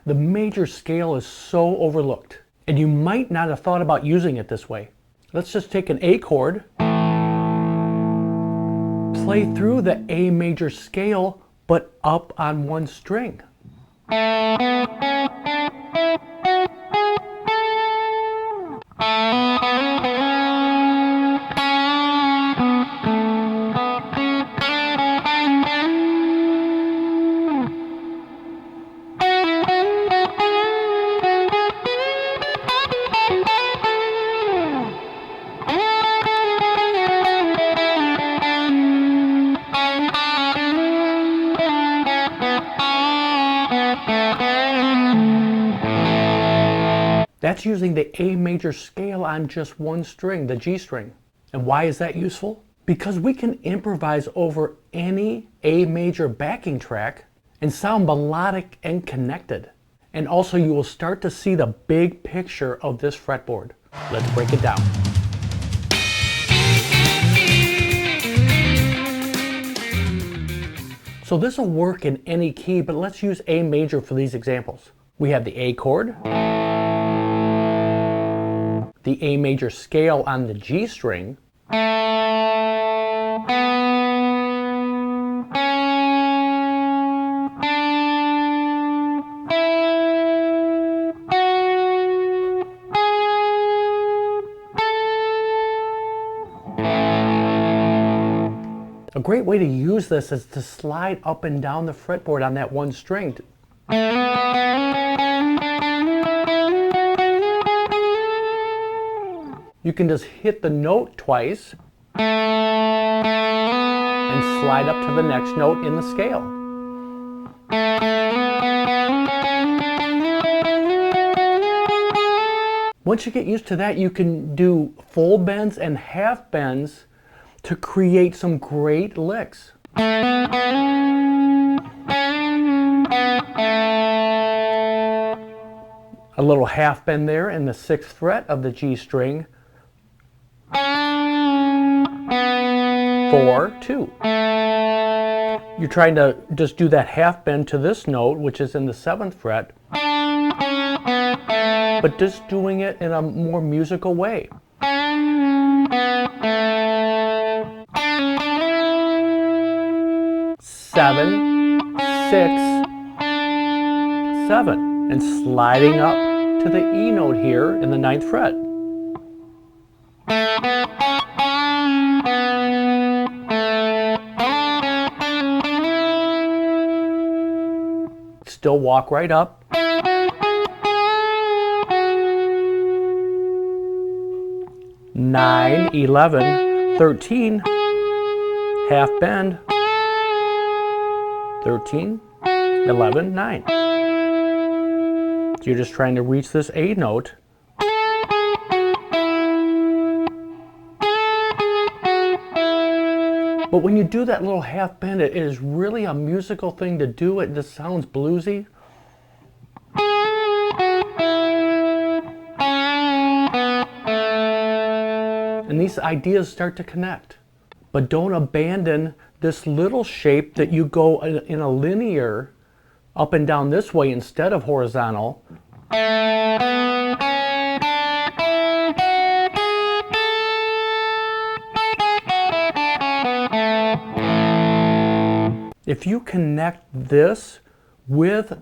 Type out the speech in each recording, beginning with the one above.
The major scale is so overlooked, and you might not have thought about using it this way. Let's just take an A chord, play through the A major scale, but up on one string. That's using the A major scale on just one string, the G string. And why is that useful? Because we can improvise over any A major backing track and sound melodic and connected. And also you will start to see the big picture of this fretboard. Let's break it down. So this will work in any key, but let's use A major for these examples. We have the A chord, the A major scale on the G string, a great way to use this is to slide up and down the fretboard on that one string. You can just hit the note twice and slide up to the next note in the scale. Once you get used to that, you can do full bends and half bends to create some great licks. A little half bend there in the 6th fret of the G string. 4, 2. You're trying to just do that half bend to this note, which is in the 7th fret, but just doing it in a more musical way. 7, 6, 7, and sliding up to the E note here in the 9th fret. Still walk right up. Nine, 11, 13, half bend, 13, 11, 9. So you're just trying to reach this A note. But when you do that little half bend, it is really a musical thing to do. It just sounds bluesy. And these ideas start to connect. But don't abandon this little shape that you go in a linear up and down this way instead of horizontal. If you connect this with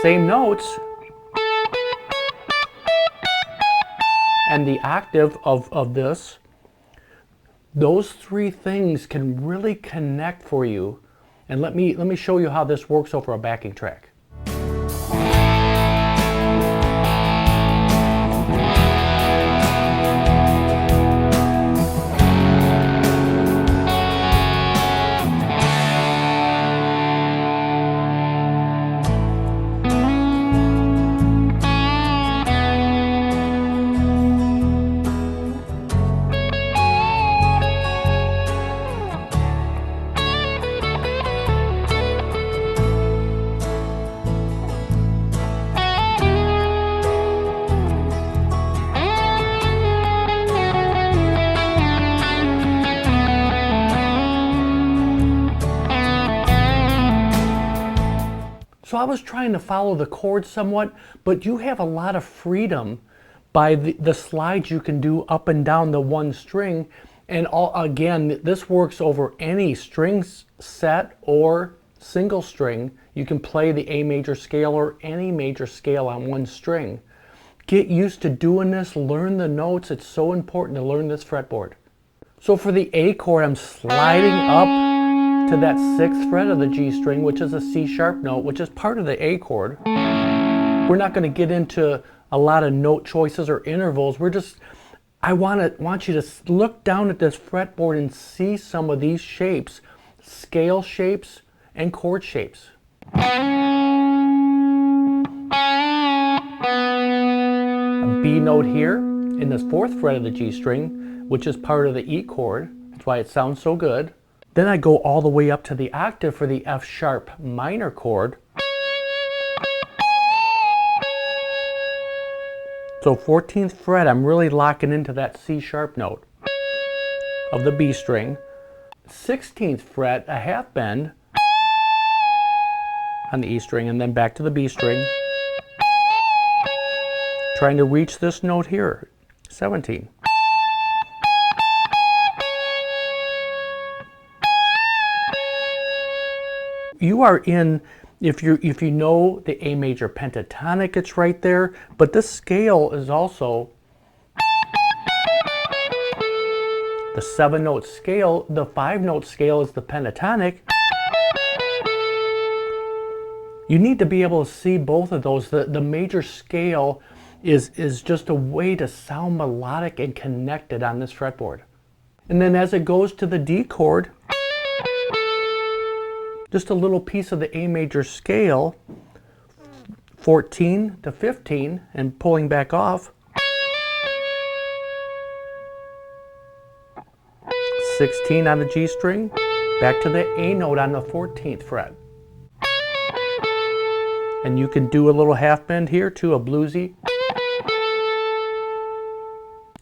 same notes and the octave of this, those three things can really connect for you. And let me show you how this works over a backing track. So I was trying to follow the chords somewhat, but you have a lot of freedom by the slides you can do up and down the one string. And again, this works over any string set or single string. You can play the A major scale or any major scale on one string. Get used to doing this, learn the notes. It's so important to learn this fretboard. So for the A chord, I'm sliding up to that 6th fret of the G string, which is a C sharp note, which is part of the A chord. We're not going to get into a lot of note choices or intervals. I want you to look down at this fretboard and see some of these shapes, scale shapes and chord shapes. A B note here in this 4th fret of the G string, which is part of the E chord. That's why it sounds so good. Then I go all the way up to the octave for the F sharp minor chord. So 14th fret, I'm really locking into that C sharp note of the B string. 16th fret, a half bend on the E string, and then back to the B string. Trying to reach this note here, 17. You are in, if you know the A major pentatonic, it's right there, but this scale is also the 7-note scale. The 5-note scale is the pentatonic. You need to be able to see both of those. The major scale is just a way to sound melodic and connected on this fretboard. And then as it goes to the D chord, just a little piece of the A major scale, 14 to 15, and pulling back off. 16 on the G string, back to the A note on the 14th fret. And you can do a little half bend here too, a bluesy.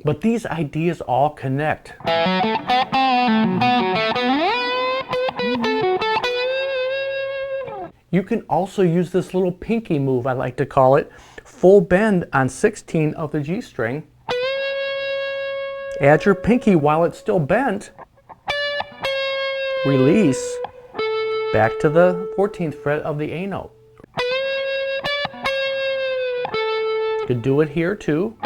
But these ideas all connect. You can also use this little pinky move, I like to call it, full bend on 16 of the G string. Add your pinky while it's still bent. Release back to the 14th fret of the A note. You can do it here too.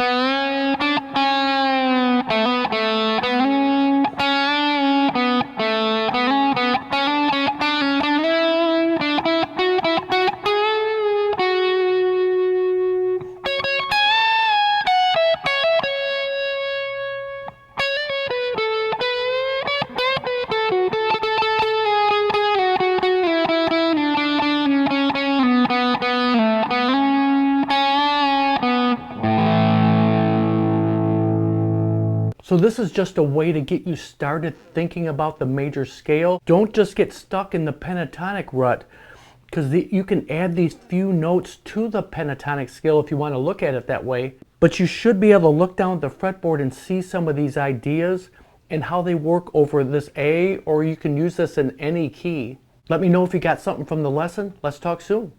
So this is just a way to get you started thinking about the major scale. Don't just get stuck in the pentatonic rut, because you can add these few notes to the pentatonic scale if you want to look at it that way. But you should be able to look down at the fretboard and see some of these ideas and how they work over this A, or you can use this in any key. Let me know if you got something from the lesson. Let's talk soon.